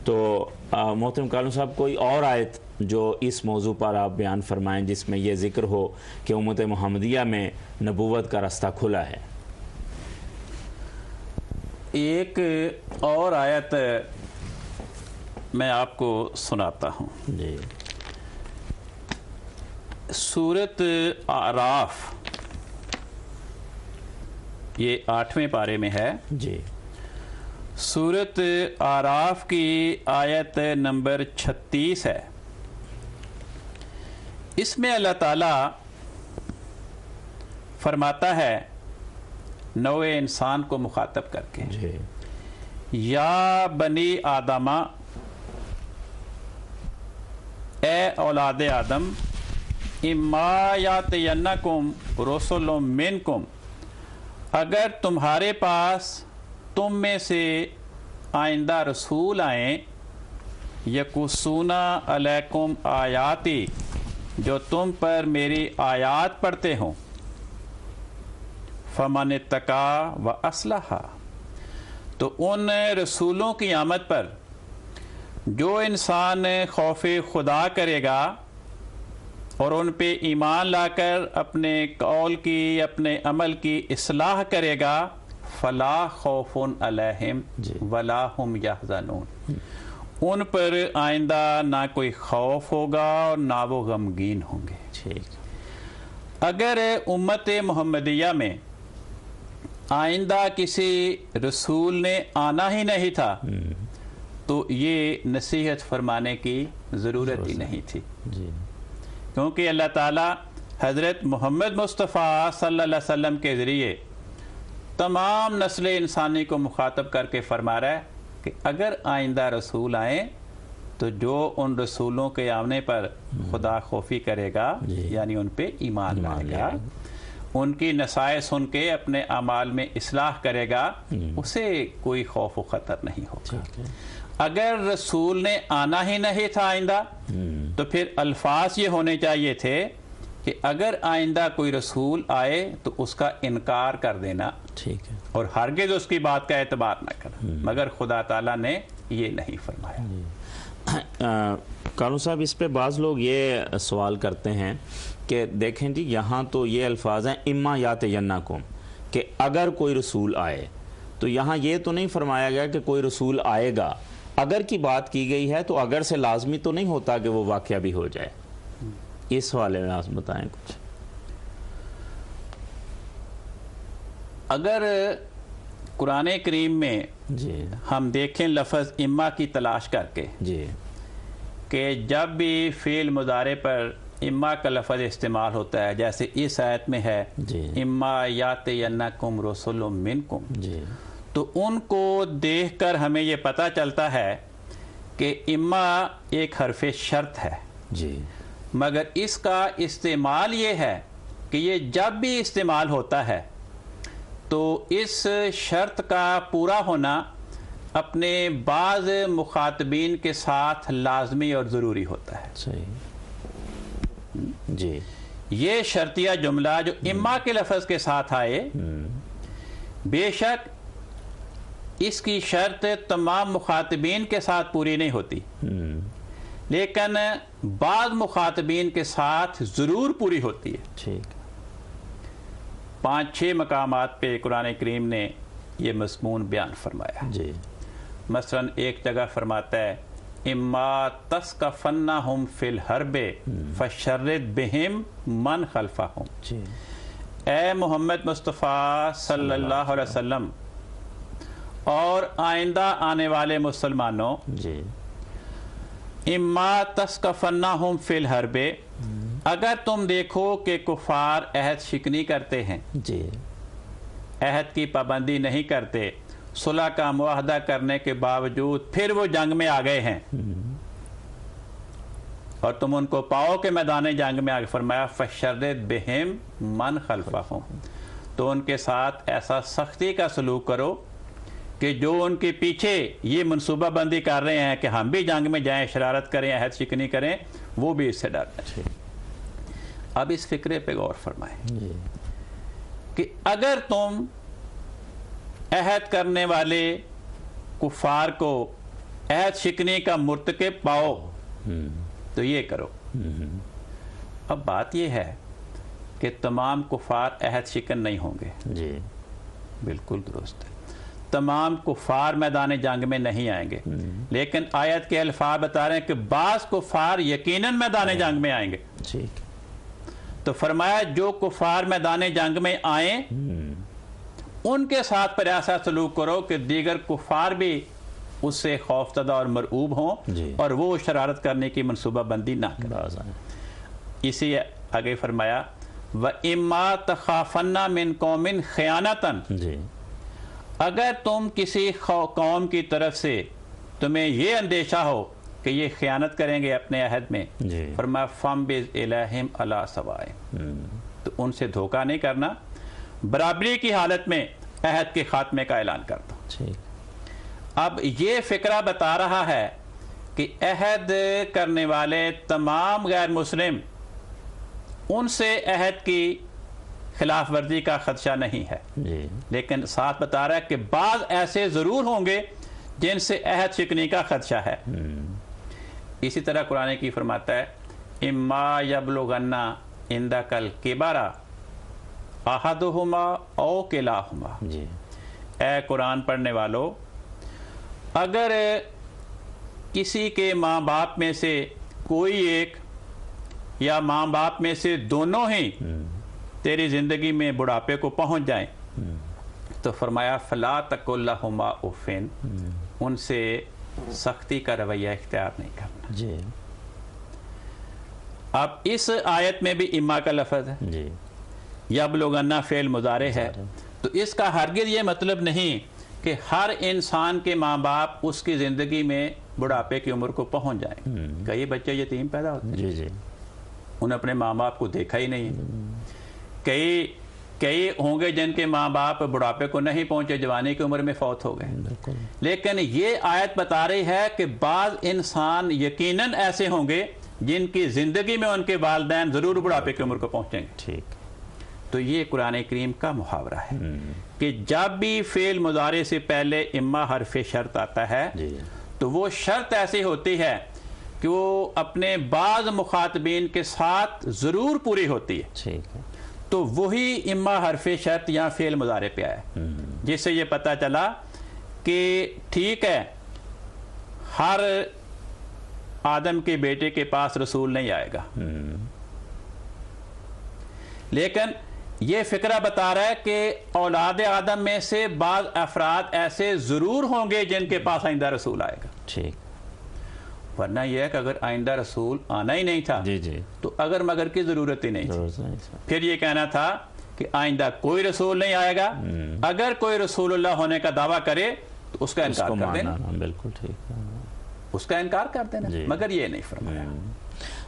تو محترم کالم صاحب کوئی اور آیت جو اس موضوع پر آپ بیان فرمائیں جس میں یہ ذکر ہو کہ امت محمدیہ میں نبوت کا راستہ کھلا ہے؟ ایک اور آیت میں آپ کو سناتا ہوں جی. سورۃ اعراف یہ 8ویں پارے میں ہے. جی. سورۃ اعراف کی آیت نمبر 36 ہے. اس میں اللہ تعالیٰ فرماتا ہے نوع انسان کو مخاطب کر کے جی. یا بنی آدمہ، اے اولاد آدم، اما یاتینکم رسل منکم، اگر تمہارے پاس تم میں سے آئندہ رسول آئیں، یقصون علیکم آیاتی، جو تم پر میری آیات پڑھتے ہوں، فمن اتقی و اصلح، تو ان رسولوں کی آمد پر جو انسان خوف خدا کرے گا اور ان پہ ایمان لا کر اپنے قول کی اپنے عمل کی اصلاح کرے گا، فلا خوف علیہم ولا ہم یحزنون، ان پر آئندہ نہ کوئی خوف ہوگا اور نہ وہ غمگین ہوں گے. ٹھیک. اگر امت محمدیہ میں آئندہ کسی رسول نے آنا ہی نہیں تھا تو یہ نصیحت فرمانے کی ضرورت ہی نہیں تھی. جی. کیونکہ اللہ تعالیٰ حضرت محمد مصطفیٰ صلی اللہ علیہ وسلم کے ذریعے تمام نسل انسانی کو مخاطب کر کے فرما رہا ہے کہ اگر آئندہ رسول آئیں تو جو ان رسولوں کے آنے پر خدا خوفی کرے گا، یعنی ان پہ ایمان لائے گا، ان کی نصائح سن کے اپنے اعمال میں اصلاح کرے گا، اسے کوئی خوف و خطر نہیں ہوگا. اگر رسول نے آنا ہی نہیں تھا آئندہ تو پھر الفاظ یہ ہونے چاہیے تھے کہ اگر آئندہ کوئی رسول آئے تو اس کا انکار کر دینا، ٹھیک ہے، اور ہرگز اس کی بات کا اعتبار نہ کرنا، مگر خدا تعالیٰ نے یہ نہیں فرمایا. کالم صاحب، اس پہ بعض لوگ یہ سوال کرتے ہیں کہ دیکھیں جی یہاں تو یہ الفاظ ہیں اما یاتینکم، کہ اگر کوئی رسول آئے، تو یہاں یہ تو نہیں فرمایا گیا کہ کوئی رسول آئے گا. اگر کی بات کی گئی ہے تو اگر سے لازمی تو نہیں ہوتا کہ وہ واقعہ بھی ہو جائے. اس حوالے میں آپ بتائیں کچھ. اگر قرآن کریم میں جی ہم دیکھیں لفظ اما کی تلاش کر کے جی کہ جب بھی فعل مضارع پر اما کا لفظ استعمال ہوتا ہے، جیسے اس آیت میں ہے جی اما یاتینکم رسل منکم، جی تو ان کو دیکھ کر ہمیں یہ پتہ چلتا ہے کہ اما ایک حرف شرط ہے، جی مگر اس کا استعمال یہ ہے کہ یہ جب بھی استعمال ہوتا ہے تو اس شرط کا پورا ہونا اپنے بعض مخاطبین کے ساتھ لازمی اور ضروری ہوتا ہے. صحیح. جی. یہ شرطیہ جملہ جو اما کے لفظ کے ساتھ آئے، بے شک اس کی شرط تمام مخاطبین کے ساتھ پوری نہیں ہوتی، لیکن بعض مخاطبین کے ساتھ ضرور پوری ہوتی ہے. ٹھیک. 5-6 مقامات پہ قرآن کریم نے یہ مضمون بیان فرمایا. جی. مثلا ایک جگہ فرماتا ہے اما تثقفنہم فی الحرب فشرد بہم من خلفہم. جی. اے محمد مصطفیٰ صلی اللہ علیہ وسلم اور آئندہ آنے والے مسلمانوں، جی اما تثقفنہم فی الحرب، اگر تم دیکھو کہ کفار عہد شکنی کرتے ہیں، جی عہد کی پابندی نہیں کرتے، صلح کا معاہدہ کرنے کے باوجود پھر وہ جنگ میں آ گئے ہیں، اور تم ان کو پاؤ کہ میدان جنگ میں آگے فرمایا فشرد بہم من خلفہم، تو ان کے ساتھ ایسا سختی کا سلوک کرو کہ جو ان کے پیچھے یہ منصوبہ بندی کر رہے ہیں کہ ہم بھی جنگ میں جائیں، شرارت کریں، عہد شکنی کریں، وہ بھی اس سے ڈریں. اب اس فکرے پہ غور فرمائیں کہ اگر تم عہد کرنے والے کفار کو عہد شکنی کا مرتکب پاؤ تو یہ کرو۔ اب بات یہ ہے کہ تمام کفار عہد شکن نہیں ہوں گے، جی بالکل درست ہے، تمام کفار میدان جنگ میں نہیں آئیں گے، لیکن آیت کے الفاظ بتا رہے ہیں کہ بعض کفار یقیناً میدان جنگ میں آئیں گے۔ ٹھیک، تو فرمایا جو کفار میدان جنگ میں آئیں ان کے ساتھ پر ایسا سلوک کرو کہ دیگر کفار بھی اس سے خوف زدہ اور مرعوب ہوں جی، اور وہ شرارت کرنے کی منصوبہ بندی نہ کریں۔ باز آئیں۔ اسی آگے فرمایا وَإِمَّا تَخَافَنَّ مِن قَوْمٍ خِيَانَةً، جی، اگر تم کسی قوم کی طرف سے تمہیں یہ اندیشہ ہو کہ یہ خیانت کریں گے اپنے عہد میں، جی، فرمایا فَمْبِذْ إِلَيْهِمْ عَلَىٰ سَوَاءٍ، تو ان سے دھوکہ نہیں کرنا، برابری کی حالت میں عہد کے خاتمے کا اعلان کر دو۔ ٹھیک، اب یہ فقرہ بتا رہا ہے کہ عہد کرنے والے تمام غیر مسلم ان سے عہد کی خلاف ورزی کا خدشہ نہیں ہے، جی، لیکن ساتھ بتا رہا ہے کہ بعض ایسے ضرور ہوں گے جن سے عہد شکنی کا خدشہ ہے۔ اسی طرح قرآن کی فرماتا ہے اما یبلغن عندک الکبر احدہما او کلاہما، جی، اے قرآن پڑھنے والو، اگر کسی کے ماں باپ میں سے کوئی ایک یا ماں باپ میں سے دونوں ہی تیری زندگی میں بڑھاپے کو پہنچ جائیں تو فرمایا فلا تقل لہما اف، ان سے سختی کا رویہ اختیار نہیں کرنا۔ جی، اب اس آیت میں بھی اما کا لفظ ہے، جی، یبلغن فعل مضارع ہے، تو اس کا ہرگز یہ مطلب نہیں کہ ہر انسان کے ماں باپ اس کی زندگی میں بڑھاپے کی عمر کو پہنچ جائیں۔ کئی بچے یتیم پیدا ہوتے ہیں، جی، جی، انہوں نے اپنے ماں باپ کو دیکھا ہی نہیں ہے۔ کئی ہوں گے جن کے ماں باپ بڑھاپے کو نہیں پہنچے، جوانی کی عمر میں فوت ہو گئے، بالکل، لیکن یہ آیت بتا رہی ہے کہ بعض انسان یقیناً ایسے ہوں گے جن کی زندگی میں ان کے والدین ضرور بڑھاپے کی عمر کو پہنچیں گے۔ ٹھیک، تو یہ قرآن کریم کا محاورہ ہے کہ جب بھی فعل مضارع سے پہلے اما حرف شرط آتا ہے جی، تو وہ شرط ایسی ہوتی ہے کہ وہ اپنے بعض مخاطبین کے ساتھ ضرور پوری ہوتی ہے، ٹھیک ہے، تو وہی اما حرف شرط یا فعل مضارع پہ آئے، جس سے یہ پتہ چلا کہ ٹھیک ہے ہر آدم کے بیٹے کے پاس رسول نہیں آئے گا، لیکن یہ فقرہ بتا رہا ہے کہ اولاد آدم میں سے بعض افراد ایسے ضرور ہوں گے جن کے پاس آئندہ رسول آئے گا، ٹھیک، ورنہ یہ ہے کہ اگر آئندہ رسول آنا ہی نہیں تھا جی، جی، تو اگر مگر کی ضرورت ہی نہیں تھی، ضرور صحیح، صحیح، پھر یہ کہنا تھا کہ آئندہ کوئی رسول نہیں آئے گا، اگر کوئی رسول اللہ ہونے کا دعویٰ کرے تو اس کا اس انکار کو کر دینا، ماننا، بالکل ٹھیک ہے۔ اس کا انکار کر دینا، جی، مگر یہ نہیں فرمایا۔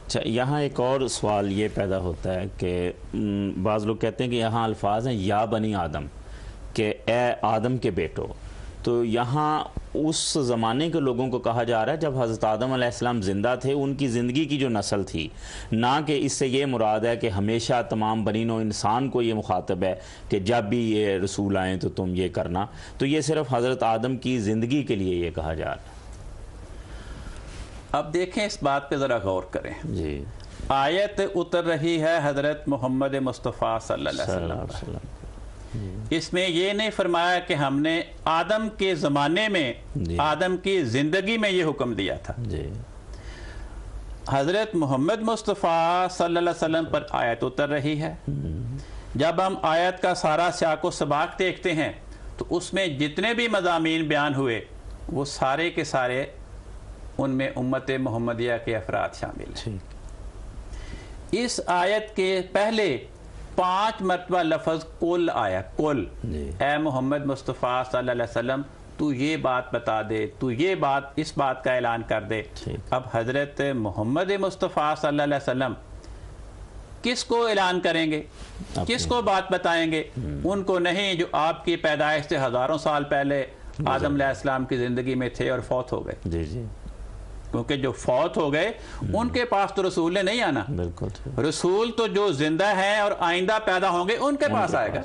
اچھا، یہاں ایک اور سوال یہ پیدا ہوتا ہے کہ بعض لوگ کہتے ہیں کہ یہاں الفاظ ہیں یا بنی آدم، کہ اے آدم کے بیٹو، تو یہاں اس زمانے کے لوگوں کو کہا جا رہا ہے جب حضرت آدم علیہ السلام زندہ تھے، ان کی زندگی کی جو نسل تھی، نہ کہ اس سے یہ مراد ہے کہ ہمیشہ تمام بنی نوع انسان کو یہ مخاطب ہے کہ جب بھی یہ رسول آئیں تو تم یہ کرنا، تو یہ صرف حضرت آدم کی زندگی کے لیے یہ کہا جا رہا ہے۔ اب دیکھیں اس بات پہ ذرا غور کریں، جی، آیت اتر رہی ہے حضرت محمد مصطفیٰ صلی اللہ علیہ وسلم پر، اس میں یہ نہیں فرمایا کہ ہم نے آدم کے زمانے میں جی، آدم کی زندگی میں یہ حکم دیا تھا، جی، حضرت محمد مصطفیٰ صلی اللہ علیہ وسلم پر آیت اتر رہی ہے۔ جب ہم آیت کا سارا سیاق و سباق دیکھتے ہیں تو اس میں جتنے بھی مضامین بیان ہوئے وہ سارے کے سارے ان میں امت محمدیہ کے افراد شامل ہیں۔ ٹھیک، اس آیت کے پہلے 5 مرتبہ لفظ کل آیا، کل، جی، اے محمد مصطفیٰ صلی اللہ علیہ وسلم تو یہ بات بتا دے، تو یہ بات، اس بات کا اعلان کر دے۔ ٹھیک، اب حضرت محمد مصطفیٰ صلی اللہ علیہ وسلم کس کو اعلان کریں گے، کس کو بات بتائیں گے؟ ان کو نہیں جو آپ کی پیدائش سے ہزاروں سال پہلے آدم علیہ السلام کی زندگی میں تھے اور فوت ہو گئے، جی، جی، کیونکہ جو فوت ہو گئے ان کے پاس تو رسول نے نہیں آنا، بالکل ٹھیک، رسول تو جو زندہ ہیں اور آئندہ پیدا ہوں گے ان کے پاس آئے گا۔